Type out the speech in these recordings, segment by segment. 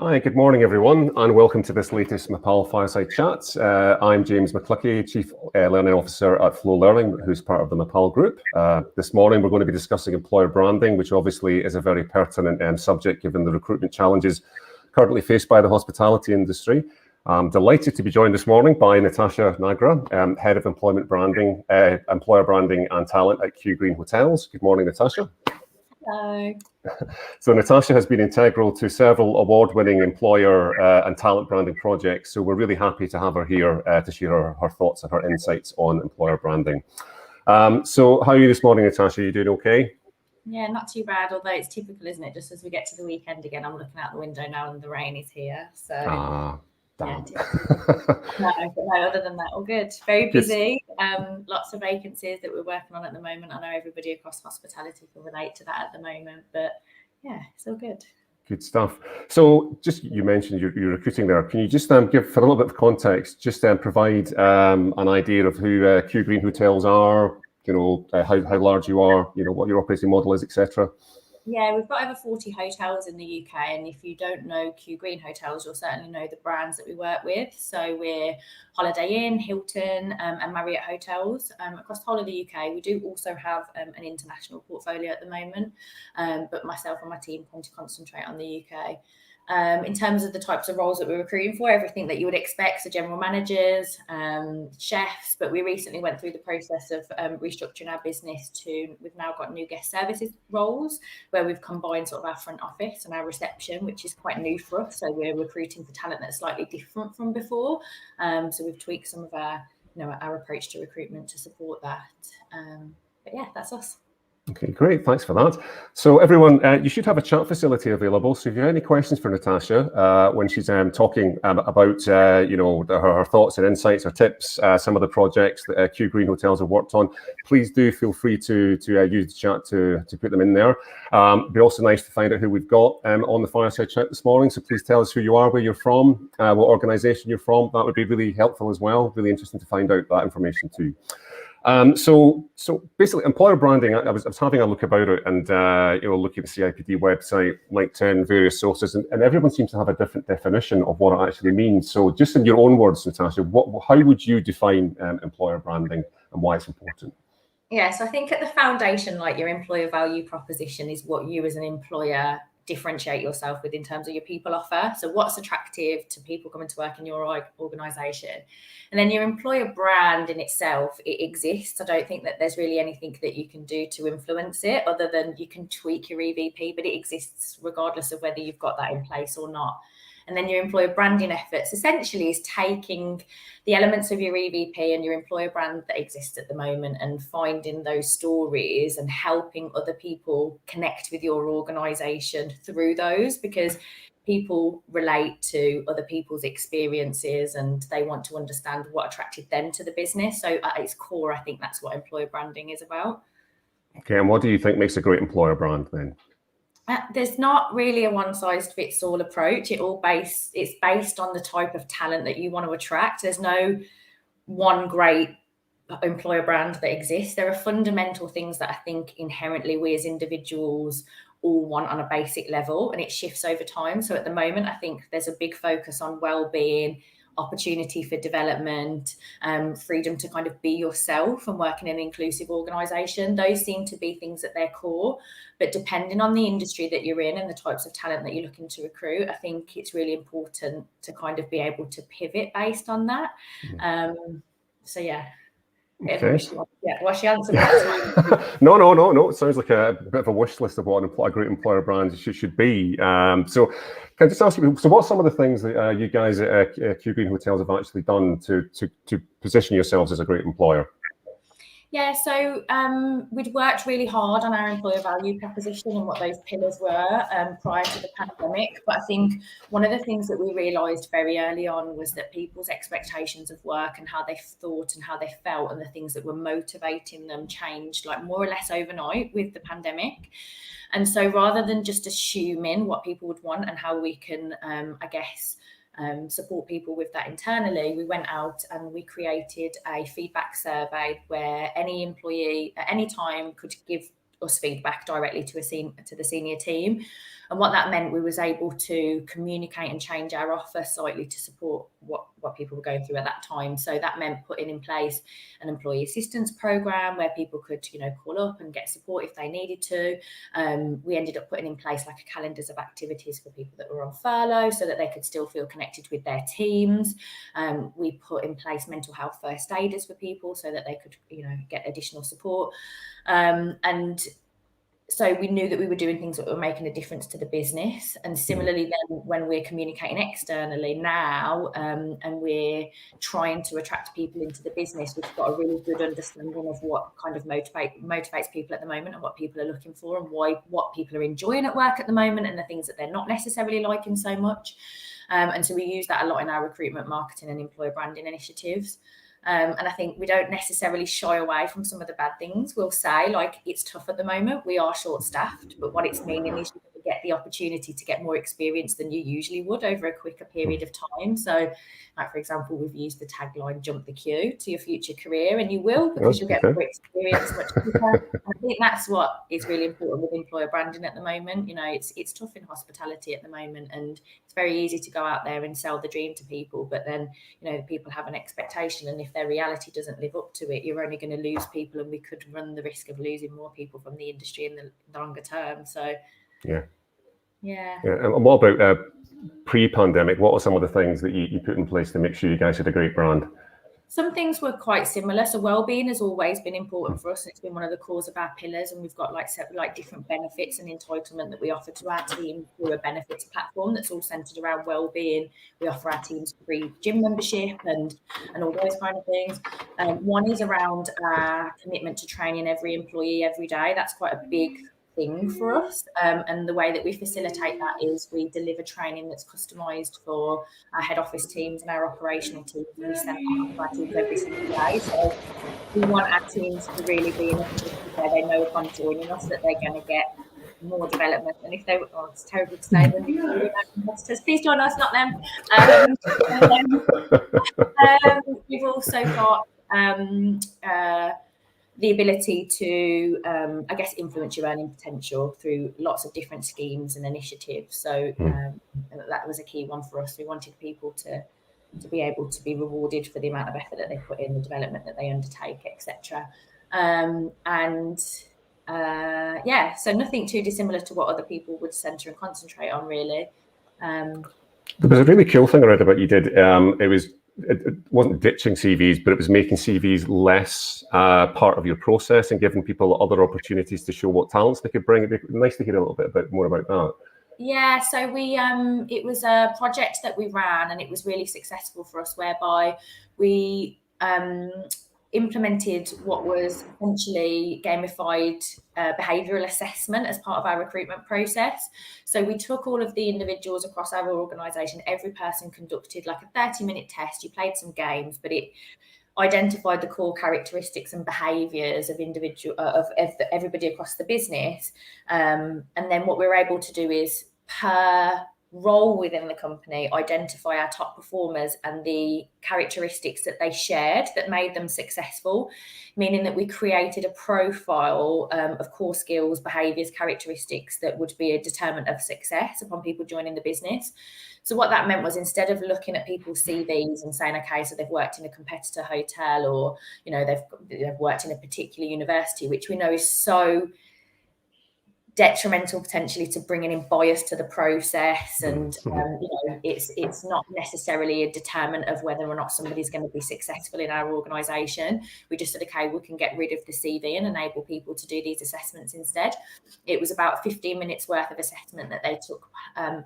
Hi, good morning everyone, and welcome to this latest MAPAL Fireside Chat. I'm James McCluckie, Chief Learning Officer at Flow Learning, who's part of the MAPAL Group. This morning we're going to be discussing employer branding, which obviously is a very pertinent subject given the recruitment challenges currently faced by the hospitality industry. I'm delighted to be joined this morning by Natasha Nagra, Head of Employer Branding and Talent at Kew Green Hotels. Good morning, Natasha. Hello. So Natasha has been integral to several award-winning employer and talent branding projects. So we're really happy to have her here to share her thoughts and her insights on employer branding. So how are you this morning, Natasha? Are you doing okay? Yeah, not too bad, although it's typical, isn't it? Just as we get to the weekend again, I'm looking out the window now and the rain is here. So damn. Yeah, no, other than that, all good. Very busy. Lots of vacancies that we're working on at the moment. I know everybody across hospitality can relate to that at the moment, but yeah, it's all good. Good stuff. So just, you mentioned you're recruiting there. Can you just give, for a little bit of context, just provide an idea of who Kew Green Hotels are, how large you are, what your operating model is, etc.? Yeah, we've got over 40 hotels in the UK, and if you don't know Kew Green Hotels, you'll certainly know the brands that we work with. So we're Holiday Inn, Hilton, and Marriott Hotels across the whole of the UK. We do also have an international portfolio at the moment, but myself and my team tend to concentrate on the UK. In terms of the types of roles that we're recruiting for, everything that you would expect, so general managers, chefs, but we recently went through the process of restructuring our business we've now got new guest services roles where we've combined sort of our front office and our reception, which is quite new for us. So we're recruiting for talent that's slightly different from before. So we've tweaked some of our approach to recruitment to support that. But yeah, that's us. Okay, great. Thanks for that. So everyone, you should have a chat facility available. So if you have any questions for Natasha when she's talking about her thoughts and insights or tips, some of the projects that Kew Green Hotels have worked on, please do feel free to use the chat to put them in there. It'd be also nice to find out who we've got on the Fireside Chat this morning. So please tell us who you are, where you're from, what organisation you're from. That would be really helpful as well. Really interesting to find out that information too. So basically, employer branding, I was having a look about it and, looking at the CIPD website, LinkedIn, various sources, and everyone seems to have a different definition of what it actually means. So just in your own words, Natasha, how would you define employer branding and why it's important? Yeah, so I think at the foundation, like your employer value proposition is what you as an employer differentiate yourself with in terms of your people offer. So what's attractive to people coming to work in your organisation? And then your employer brand in itself, it exists. I don't think that there's really anything that you can do to influence it other than you can tweak your EVP, but it exists regardless of whether you've got that in place or not. And then your employer branding efforts essentially is taking the elements of your EVP and your employer brand that exists at the moment and finding those stories and helping other people connect with your organisation through those, because people relate to other people's experiences and they want to understand what attracted them to the business. So at its core, I think that's what employer branding is about. Okay, and what do you think makes a great employer brand then? There's not really a one-size-fits-all approach. It's based on the type of talent that you want to attract. There's no one great employer brand that exists. There are fundamental things that I think inherently we as individuals all want on a basic level, and it shifts over time. So at the moment, I think there's a big focus on well-being, opportunity for development, freedom to kind of be yourself and work in an inclusive organisation. Those seem to be things at their core, but depending on the industry that you're in and the types of talent that you're looking to recruit, I think it's really important to kind of be able to pivot based on that. So yeah. Okay. What's your answer? No. It sounds like a bit of a wish list of what a great employer brand should be. So can I just ask you, so what's some of the things that you guys at Kew Green Hotels have actually done to position yourselves as a great employer? Yeah, so we'd worked really hard on our employer value proposition and what those pillars were prior to the pandemic. But I think one of the things that we realised very early on was that people's expectations of work and how they thought and how they felt and the things that were motivating them changed like more or less overnight with the pandemic. And so rather than just assuming what people would want and how we can, support people with that internally, we went out and we created a feedback survey where any employee at any time could give us feedback directly to the senior team. And what that meant, we was able to communicate and change our offer slightly to support what people were going through at that time. So that meant putting in place an employee assistance program where people could, call up and get support if they needed to. We ended up putting in place like a calendars of activities for people that were on furlough so that they could still feel connected with their teams. We put in place mental health first aiders for people so that they could, get additional support. And so we knew that we were doing things that were making a difference to the business. And similarly, then when we're communicating externally now, and we're trying to attract people into the business, we've got a really good understanding of what kind of motivates people at the moment and what people are looking for and what people are enjoying at work at the moment and the things that they're not necessarily liking so much. And so we use that a lot in our recruitment, marketing and employer branding initiatives. And I think we don't necessarily shy away from some of the bad things. We'll say, like, it's tough at the moment. We are short-staffed, but what it's meaning is you get the opportunity to get more experience than you usually would over a quicker period of time. So, like, for example, we've used the tagline, jump the queue to your future career, and you will, because you'll get more experience much quicker. And I think that's what is really important with employer branding at the moment. It's tough in hospitality at the moment, and it's very easy to go out there and sell the dream to people, but then, people have an expectation, and if their reality doesn't live up to it, you're only going to lose people, and we could run the risk of losing more people from the industry in the longer term. So yeah. And what about pre-pandemic? What are some of the things that you put in place to make sure you guys had a great brand? Some things were quite similar. So wellbeing has always been important for us. It's been one of the cores of our pillars, and we've got like different benefits and entitlement that we offer to our team through a benefits platform that's all centered around wellbeing. We offer our teams free gym membership and all those kind of things. One is around our commitment to training every employee every day. That's quite a big thing for us, and the way that we facilitate that is we deliver training that's customised for our head office teams and our operational teams, and we send that to our teams every single day. So we want our teams to really be in a position where they know upon joining us that they're going to get more development than if they were, it's terrible to say when we're competitors, please join us, not them. We've also got the ability to, influence your earning potential through lots of different schemes and initiatives. So that was a key one for us. We wanted people to be able to be rewarded for the amount of effort that they put in, the development that they undertake, etc. So nothing too dissimilar to what other people would centre and concentrate on, really. There was a really cool thing I read about you did. It wasn't ditching CVs, but it was making CVs less part of your process and giving people other opportunities to show what talents they could bring. It'd be nice to hear a little bit more about that. Yeah, so we it was a project that we ran, and it was really successful for us, whereby we implemented what was essentially gamified behavioural assessment as part of our recruitment process. So we took all of the individuals across our organisation. Every person conducted like a 30-minute test. You played some games, but it identified the core characteristics and behaviours of everybody across the business. And then what we were able to do is, per role within the company, identify our top performers and the characteristics that they shared that made them successful, meaning that we created a profile of core skills, behaviours, characteristics that would be a determinant of success upon people joining the business. So what that meant was, instead of looking at people's CVs and saying, okay, so they've worked in a competitor hotel, or they've worked in a particular university, which we know is so detrimental potentially to bringing in bias to the process, and it's not necessarily a determinant of whether or not somebody's going to be successful in our organisation. We just said, okay, we can get rid of the CV and enable people to do these assessments instead. It was about 15 minutes worth of assessment that they took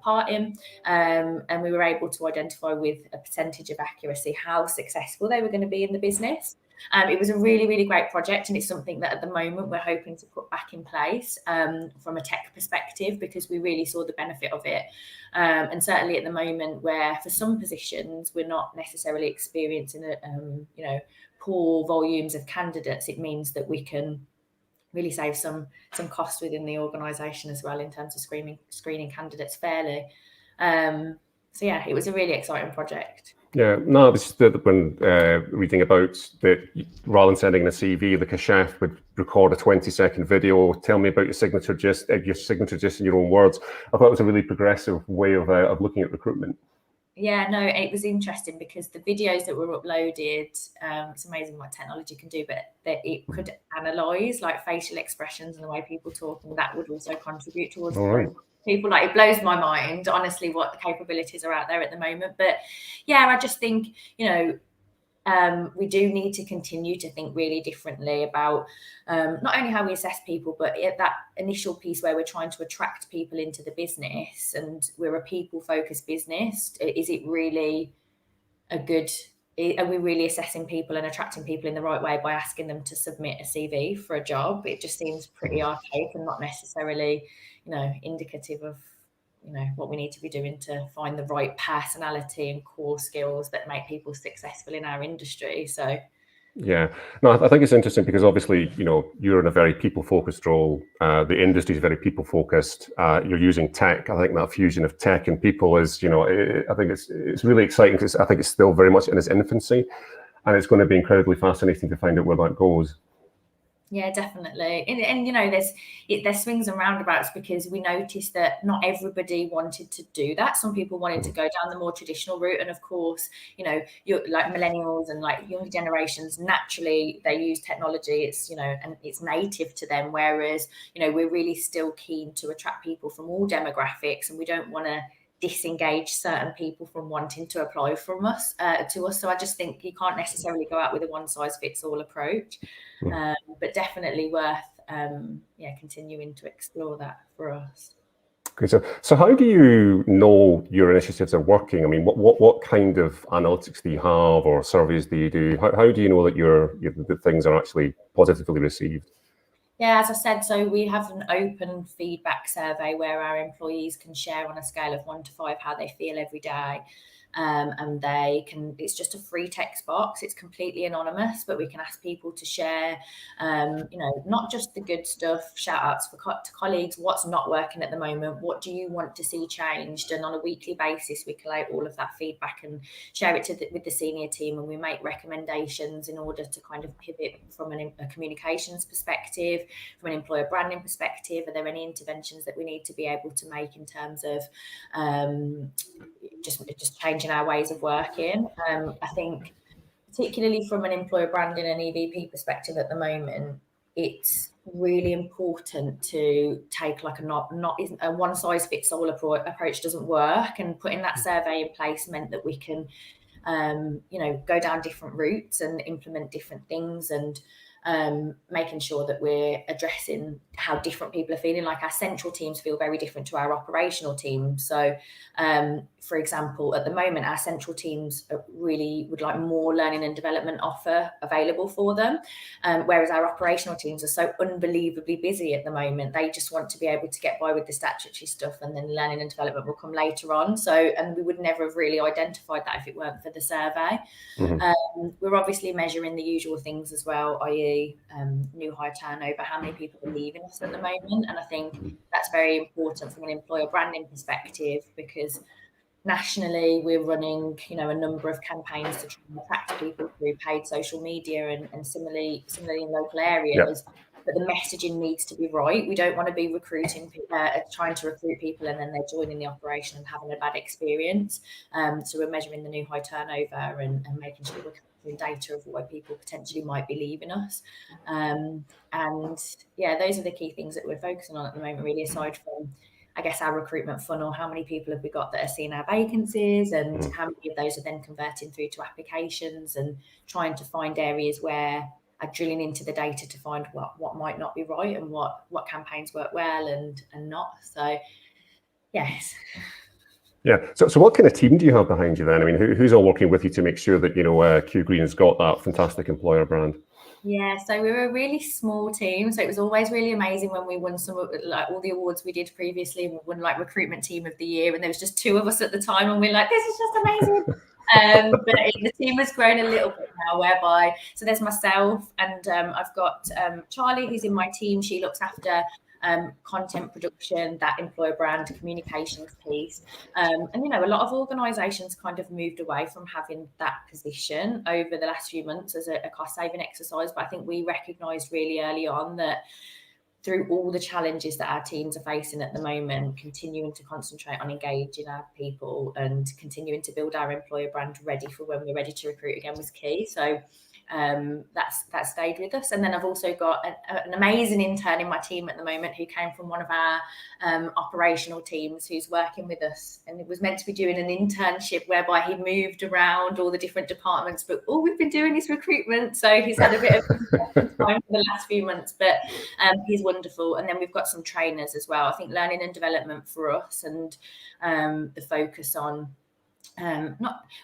part in, and we were able to identify with a percentage of accuracy how successful they were going to be in the business. It was a really, really great project, and it's something that at the moment we're hoping to put back in place from a tech perspective, because we really saw the benefit of it. And certainly at the moment, where for some positions we're not necessarily experiencing poor volumes of candidates, it means that we can really save some costs within the organisation as well in terms of screening candidates fairly. So yeah, it was a really exciting project. Yeah, no, it was just that when reading about that, rather than sending a CV, like a chef would record a 20-second video, tell me about your signature just in your own words. I thought it was a really progressive way of looking at recruitment. Yeah, no, it was interesting because the videos that were uploaded, it's amazing what technology can do, but that it could analyze like facial expressions and the way people talk, and that would also contribute towards people. Like, it blows my mind, honestly, what the capabilities are out there at the moment. But yeah, I just think, we do need to continue to think really differently about not only how we assess people, but that initial piece where we're trying to attract people into the business, and we're a people-focused business. Is it really are we really assessing people and attracting people in the right way by asking them to submit a CV for a job? It just seems pretty archaic and not necessarily, indicative of what we need to be doing to find the right personality and core skills that make people successful in our industry. So yeah, no, I think it's interesting because obviously, you're in a very people-focused role. The industry is very people-focused. You're using tech. I think that fusion of tech and people is, I think it's really exciting because I think it's still very much in its infancy, and it's going to be incredibly fascinating to find out where that goes. Yeah, definitely. And there's swings and roundabouts, because we noticed that not everybody wanted to do that. Some people wanted to go down the more traditional route. And of course, you're like millennials and like younger generations, naturally they use technology. It's, and it's native to them. Whereas, we're really still keen to attract people from all demographics, and we don't want to disengage certain people from wanting to apply from us to us. So I just think you can't necessarily go out with a one size fits all approach. But definitely worth continuing to explore that for us. Okay, so how do you know your initiatives are working? I mean, what kind of analytics do you have, or surveys do you do? How do you know that that things are actually positively received? Yeah, as I said, so we have an open feedback survey where our employees can share on a scale of 1 to 5 how they feel every day. And it's just a free text box. It's completely anonymous, but we can ask people to share, not just the good stuff, shout outs to colleagues, what's not working at the moment, what do you want to see changed? And on a weekly basis, we collate all of that feedback and share it with the senior team, and we make recommendations in order to kind of pivot from a communications perspective, from an employer branding perspective. Are there any interventions that we need to be able to make in terms of just changing our ways of working? I think particularly from an employer branding and EVP perspective at the moment, it's really important to take like a one size fits all approach doesn't work, and putting that survey in place meant that we can go down different routes and implement different things, and making sure that we're addressing how different people are feeling. Like, our central teams feel very different to our operational teams. So, for example, at the moment, our central teams really would like more learning and development offer available for them, whereas our operational teams are so unbelievably busy at the moment. They just want to be able to get by with the statutory stuff, and then learning and development will come later on. So, and we would never have really identified that if it weren't for the survey. We're obviously measuring the usual things as well, i.e. new hire turnover, how many people are leaving us at the moment. And I think that's very important from an employer branding perspective, because nationally we're running a number of campaigns to try and attract people through paid social media and similarly in local areas. Yep. But the messaging needs to be right. We don't want to be trying to recruit people and then they're joining the operation and having a bad experience. So we're measuring the new high turnover and making sure we're capturing data of why people potentially might be leaving us. And yeah, those are the key things that we're focusing on at the moment, really, aside from, I guess, our recruitment funnel. How many people have we got that are seeing our vacancies, and how many of those are then converting through to applications, and trying to find areas where are drilling into the data to find what might not be right and what campaigns work well and not. So, yes. Yeah. So what kind of team do you have behind you then? I mean, who's all working with you to make sure that, Kew Green has got that fantastic employer brand? Yeah, so we were a really small team. So it was always really amazing when we won some of like all the awards we did previously. We won like recruitment team of the year, and there was just 2 of us at the time, and we're like, this is just amazing. But the team has grown a little bit now, whereby, so there's myself, and I've got Charlie, who's in my team. She looks after content production, that employer brand communications piece. And, you know, a lot of organisations kind of moved away from having that position over the last few months as a cost saving exercise. But I think we recognised really early on that through all the challenges that our teams are facing at the moment, continuing to concentrate on engaging our people and continuing to build our employer brand ready for when we're ready to recruit again was key. So that stayed with us. And then I've also got an amazing intern in my team at the moment who came from one of our operational teams, who's working with us, and it was meant to be doing an internship whereby he moved around all the different departments, but all we've been doing is recruitment, so he's had a bit of time for the last few months, but he's wonderful. And then we've got some trainers as well. I think learning and development for us, and the focus on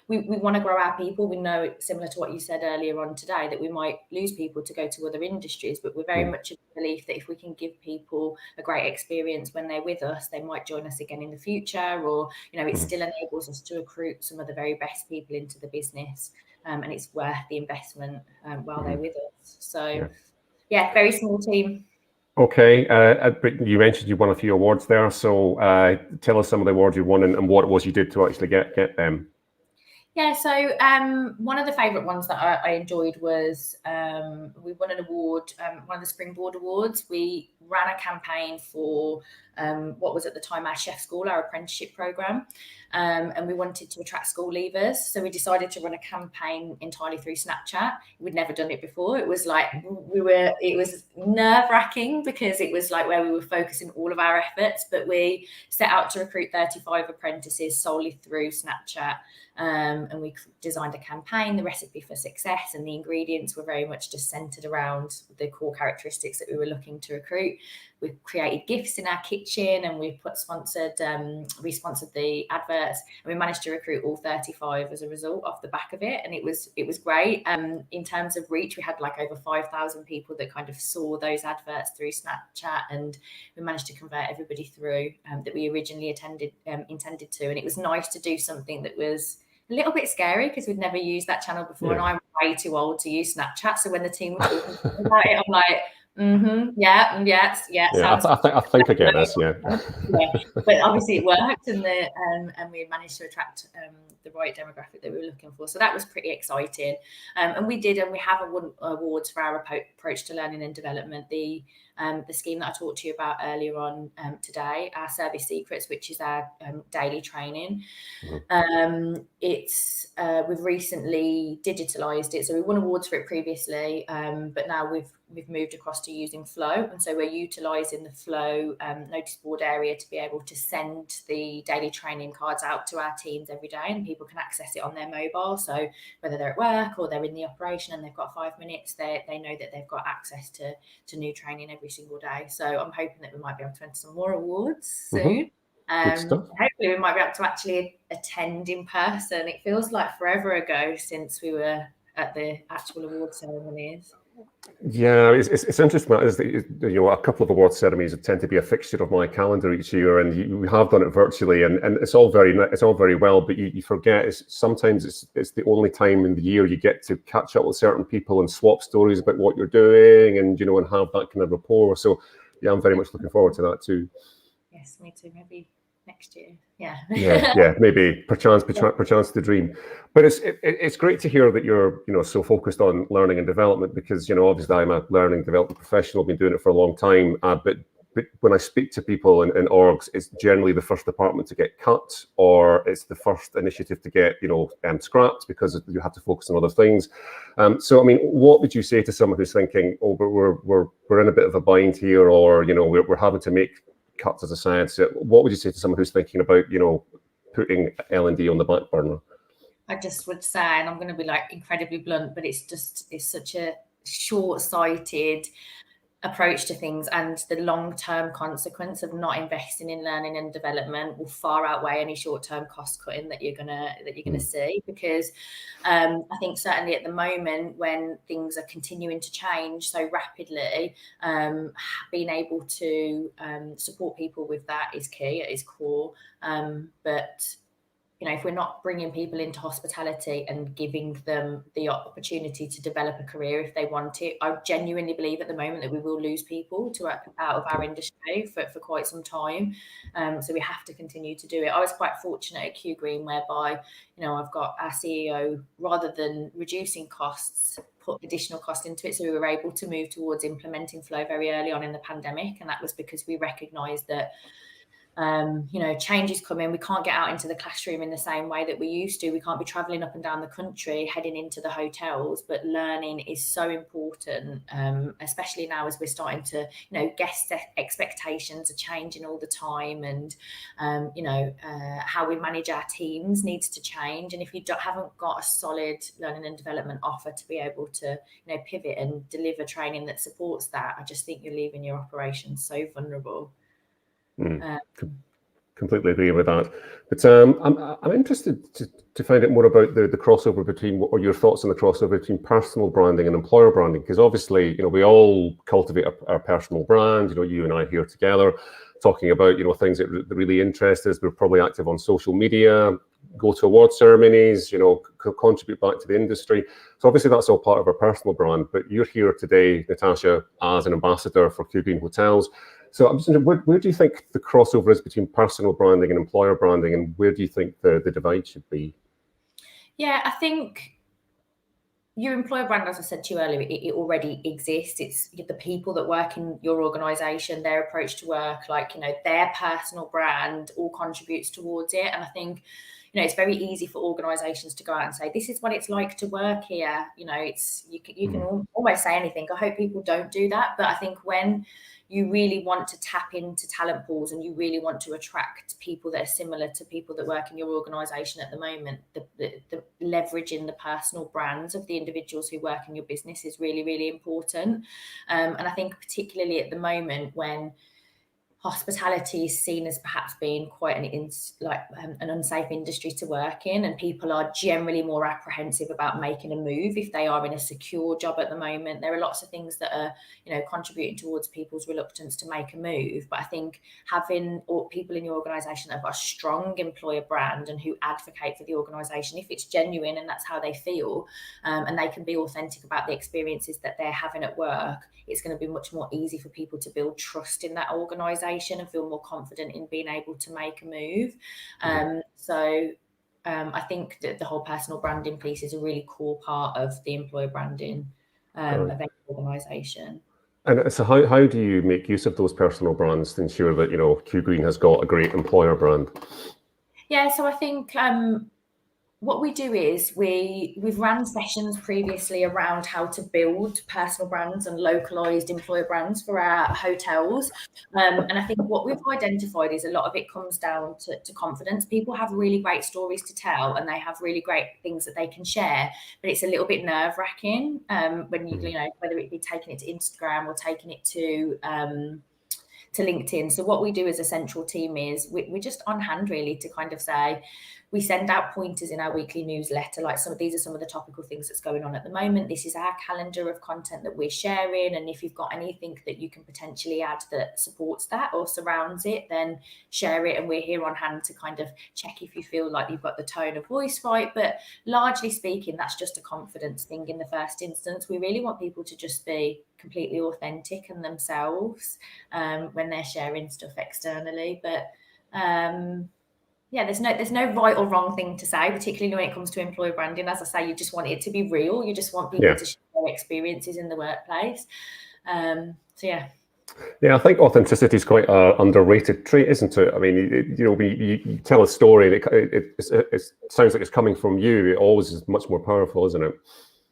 we want to grow our people. We know, similar to what you said earlier on today, that we might lose people to go to other industries, but we're very much of the belief that if we can give people a great experience when they're with us, they might join us again in the future, or, you know, it still enables us to recruit some of the very best people into the business, and it's worth the investment while they're with us. So yeah, very small team. Okay, but you mentioned you won a few awards there, so tell us some of the awards you won and what it was you did to actually get them. Yeah, so one of the favourite ones that I enjoyed was we won an award, one of the Springboard Awards. We ran a campaign for what was at the time our chef school, our apprenticeship programme, and we wanted to attract school leavers. So we decided to run a campaign entirely through Snapchat. We'd never done it before. It was like it was nerve-wracking because it was like where we were focusing all of our efforts, but we set out to recruit 35 apprentices solely through Snapchat. And we designed a campaign. The recipe for success and the ingredients were very much just centered around the core characteristics that we were looking to recruit. We created gifts in our kitchen, and we sponsored the adverts, and we managed to recruit all 35 as a result off the back of it. And it was great. In terms of reach, we had like over 5,000 people that kind of saw those adverts through Snapchat, and we managed to convert everybody through that we originally intended to. And it was nice to do something that was a little bit scary because we'd never used that channel before, and I'm way too old to use Snapchat. So when the team was talking about it, I'm like, I think I get this. Yeah. But obviously it worked, and we managed to attract the right demographic that we were looking for. So that was pretty exciting. And we have won awards for our approach to learning and development. The scheme that I talked to you about earlier on today, our Service Secrets, which is our daily training. We've recently digitalised it, so we won awards for it previously, but now we've moved across to using Flow, and so we're utilising the Flow notice board area to be able to send the daily training cards out to our teams every day, and people can access it on their mobile. So whether they're at work or they're in the operation and they've got 5 minutes, they know that they've got access to new training every single day. So I'm hoping that we might be able to enter some more awards soon. Hopefully we might be able to actually attend in person. It feels like forever ago since we were at the actual award ceremonies. Yeah, it's interesting. A couple of award ceremonies tend to be a fixture of my calendar each year, and we have done it virtually, and it's all very well. But you forget sometimes it's the only time in the year you get to catch up with certain people and swap stories about what you're doing, and and have that kind of rapport. So yeah, I'm very much looking forward to that too. Yes, me too. Maybe next year. Yeah. yeah, maybe perchance the dream. But it's great to hear that you're so focused on learning and development, because obviously I'm a learning development professional, been doing it for a long time. But when I speak to people in orgs, it's generally the first department to get cut, or it's the first initiative to get scrapped because you have to focus on other things. So I mean, what would you say to someone who's thinking, oh, but we're in a bit of a bind here, or we're having to make cuts as a science? What would you say to someone who's thinking about putting L&D on the back burner? I just would say, and I'm going to be like incredibly blunt, but it's such a short-sighted approach to things, and the long-term consequence of not investing in learning and development will far outweigh any short-term cost cutting that you're gonna see. Because I think certainly at the moment, when things are continuing to change so rapidly, being able to support people with that is key, it is core. But if we're not bringing people into hospitality and giving them the opportunity to develop a career if they want it, I genuinely believe at the moment that we will lose people out of our industry for quite some time. So we have to continue to do it. I was quite fortunate at Kew Green, whereby, I've got our CEO, rather than reducing costs, put additional cost into it. So we were able to move towards implementing flow very early on in the pandemic. And that was because we recognised that change is coming. We can't get out into the classroom in the same way that we used to. We can't be traveling up and down the country, heading into the hotels, but learning is so important, especially now as we're starting to, guest expectations are changing all the time. And, how we manage our teams needs to change. And if you haven't got a solid learning and development offer to be able to, pivot and deliver training that supports that, I just think you're leaving your operations so vulnerable. Completely agree with that. But I'm interested to find out more about the crossover between, or your thoughts on the crossover between personal branding and employer branding, because obviously, we all cultivate our personal brand. You and I here together talking about, things that really interest us. We're probably active on social media, go to award ceremonies, contribute back to the industry. So obviously that's all part of our personal brand. But you're here today, Natasha, as an ambassador for Kew Green Hotels. So I'm just wondering, where do you think the crossover is between personal branding and employer branding, and where do you think the divide should be? Yeah, I think your employer brand, as I said to you earlier, it already exists. It's the people that work in your organisation, their approach to work, their personal brand all contributes towards it. And I think, it's very easy for organisations to go out and say, this is what it's like to work here. You can almost say anything. I hope people don't do that. But I think when you really want to tap into talent pools and you really want to attract people that are similar to people that work in your organisation at the moment, the leveraging the personal brands of the individuals who work in your business is really, really important. And I think particularly at the moment when hospitality is seen as perhaps being quite an unsafe industry to work in, and people are generally more apprehensive about making a move if they are in a secure job at the moment. There are lots of things that are, contributing towards people's reluctance to make a move. But I think having people in your organisation that have got a strong employer brand and who advocate for the organisation, if it's genuine and that's how they feel, and they can be authentic about the experiences that they're having at work, it's going to be much more easy for people to build trust in that organisation and feel more confident in being able to make a move. I think that the whole personal branding piece is a really core part of the employer branding of any organisation. And so how do you make use of those personal brands to ensure that, Kew Green has got a great employer brand? Yeah, so I think what we do is we've ran sessions previously around how to build personal brands and localized employer brands for our hotels. And I think what we've identified is a lot of it comes down to confidence. People have really great stories to tell and they have really great things that they can share, but it's a little bit nerve-wracking when whether it be taking it to Instagram or taking it to LinkedIn. So what we do as a central team is we're just on hand really to kind of say, we send out pointers in our weekly newsletter, these are some of the topical things that's going on at the moment. This is our calendar of content that we're sharing. And if you've got anything that you can potentially add that supports that or surrounds it, then share it. And we're here on hand to kind of check if you feel like you've got the tone of voice right. But largely speaking, that's just a confidence thing in the first instance. We really want people to just be completely authentic and themselves when they're sharing stuff externally. But there's no right or wrong thing to say, particularly when it comes to employer branding. As I say, you just want it to be real. You just want people to share their experiences in the workplace. Yeah, I think authenticity is quite an underrated trait, isn't it? I mean, you tell a story, and it sounds like it's coming from you. It always is much more powerful, isn't it?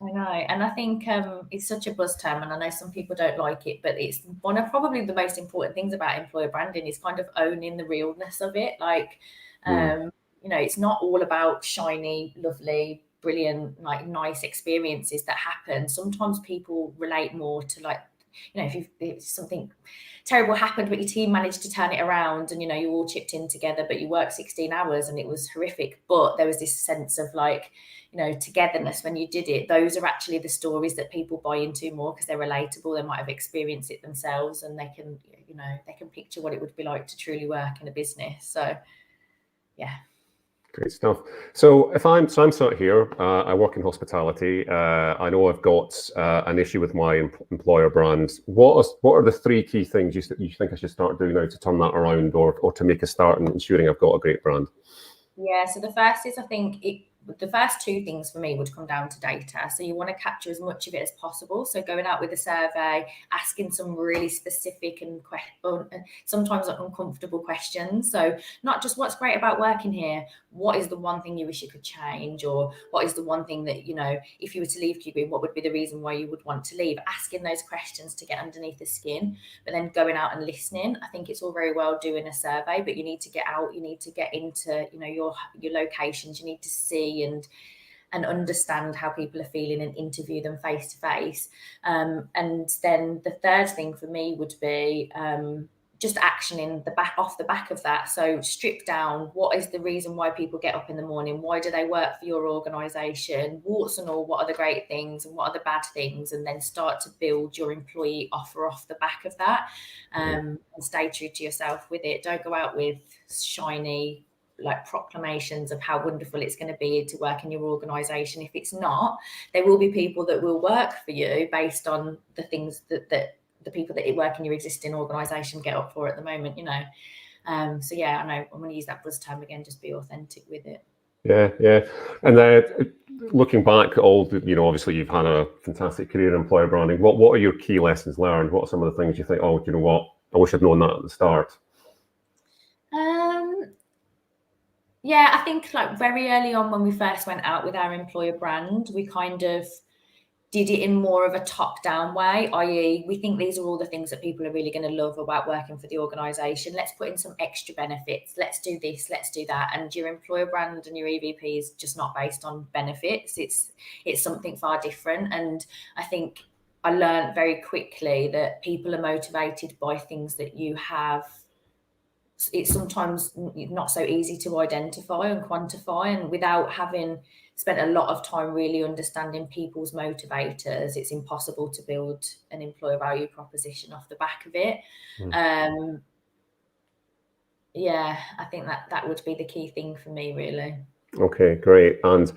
I know, and I think it's such a buzz term, and I know some people don't like it, but it's one of probably the most important things about employer branding is kind of owning the realness of it. It's not all about shiny, lovely, brilliant, nice experiences that happen. Sometimes people relate more to if something terrible happened, but your team managed to turn it around and, you all chipped in together, but you worked 16 hours and it was horrific. But there was this sense of togetherness when you did it. Those are actually the stories that people buy into more because they're relatable. They might have experienced it themselves and they can picture what it would be like to truly work in a business. So, yeah. Great stuff. So I'm sat here, I work in hospitality. I know I've got an issue with my employer brand. What are the three key things you think I should start doing now to turn that around, or to make a start in ensuring I've got a great brand? Yeah, so the first is, I think the first two things for me would come down to data. So you want to capture as much of it as possible. So going out with a survey, asking some really specific and sometimes uncomfortable questions. So not just what's great about working here, what is the one thing you wish you could change, or what is the one thing that, if you were to leave Kew Green, what would be the reason why you would want to leave? Asking those questions to get underneath the skin, but then going out and listening. I think it's all very well doing a survey, but you need to get out, you need to get into, your locations, you need to see and understand how people are feeling and interview them face to face. And then the third thing for me would be just actioning off the back of that. So strip down, what is the reason why people get up in the morning? Why do they work for your organisation? Warts and all, what are the great things and what are the bad things? And then start to build your employee offer off the back of that, and stay true to yourself with it. Don't go out with shiny proclamations of how wonderful it's going to be to work in your organisation. If it's not, there will be people that will work for you based on the things that the people that work in your existing organisation get up for at the moment, So yeah, I know I'm going to use that buzz term again, just be authentic with it. Yeah. And looking back at all, obviously you've had a fantastic career in employer branding. What are your key lessons learned? What are some of the things you think, oh, you know what, I wish I'd known that at the start? Yeah, I think very early on when we first went out with our employer brand, we kind of did it in more of a top-down way, i.e. we think these are all the things that people are really going to love about working for the organisation. Let's put in some extra benefits. Let's do this, let's do that. And your employer brand and your EVP is just not based on benefits. It's something far different. And I think I learned very quickly that people are motivated by things that you have. It's sometimes not so easy to identify and quantify, and without having spent a lot of time really understanding people's motivators, it's impossible to build an employer value proposition off the back of it. Yeah, I think that would be the key thing for me, really. Okay, great. And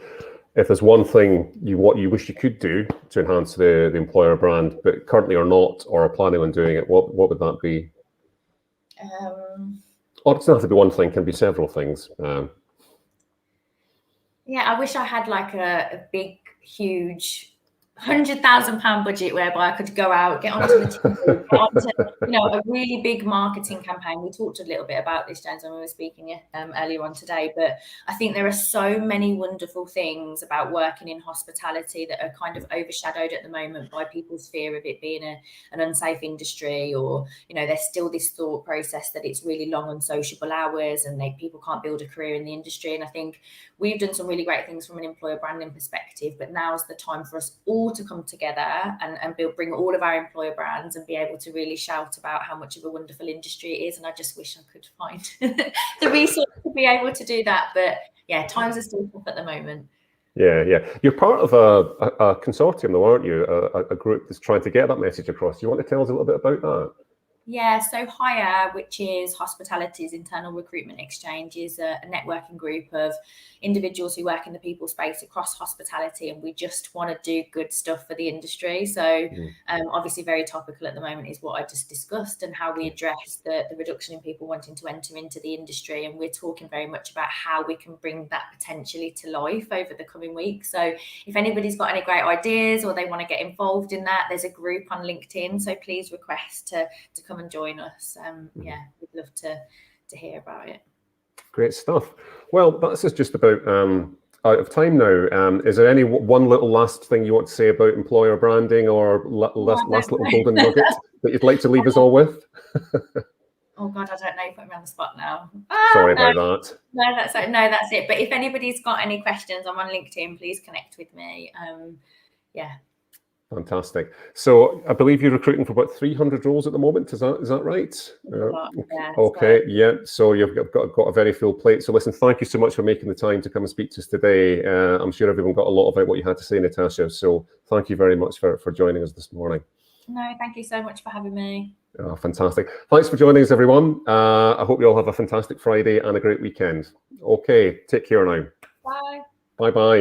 if there's one thing what you wish you could do to enhance the employer brand, but currently are not, or are planning on doing it, what would that be? Or it doesn't have to be one thing, can be several things. Yeah, I wish I had a big, huge £100,000 budget whereby I could go out, get onto the TV, get onto, a really big marketing campaign. We talked a little bit about this, James, when we were speaking earlier on today, but I think there are so many wonderful things about working in hospitality that are kind of overshadowed at the moment by people's fear of it being an unsafe industry, or, there's still this thought process that it's really long unsociable hours and people can't build a career in the industry. And I think we've done some really great things from an employer branding perspective, but now's the time for us all to come together and bring all of our employer brands and be able to really shout about how much of a wonderful industry it is. And I just wish I could find the resource to be able to do that. But yeah, times are still tough at the moment. Yeah. You're part of a consortium, though, aren't you? A group that's trying to get that message across. Do you want to tell us a little bit about that? Yeah, so Hire, which is Hospitality's internal recruitment exchange, is a networking group of individuals who work in the people space across hospitality, and we just want to do good stuff for the industry. So obviously very topical at the moment is what I just discussed, and how we address the reduction in people wanting to enter into the industry. And we're talking very much about how we can bring that potentially to life over the coming weeks. So if anybody's got any great ideas or they want to get involved in that, there's a group on LinkedIn. So please request to come and join us. Yeah, we'd love to hear about it. Great stuff. Well, that's just about out of time now. Is there any one little last thing you want to say about employer branding, or last little golden nugget that you'd like to leave us all with? Oh God, I don't know. Put me on the spot now. Sorry about that. No, that's it. But if anybody's got any questions, I'm on LinkedIn. Please connect with me. Yeah. Fantastic. So I believe you're recruiting for about 300 roles at the moment. Is that right? Yeah, okay. Yeah. So you've got a very full plate. So listen, thank you so much for making the time to come and speak to us today. I'm sure everyone got a lot about what you had to say, Natasha. So thank you very much for joining us this morning. No, thank you so much for having me. Oh, fantastic. Thanks for joining us, everyone. I hope you all have a fantastic Friday and a great weekend. Okay, take care now. Bye. Bye-bye.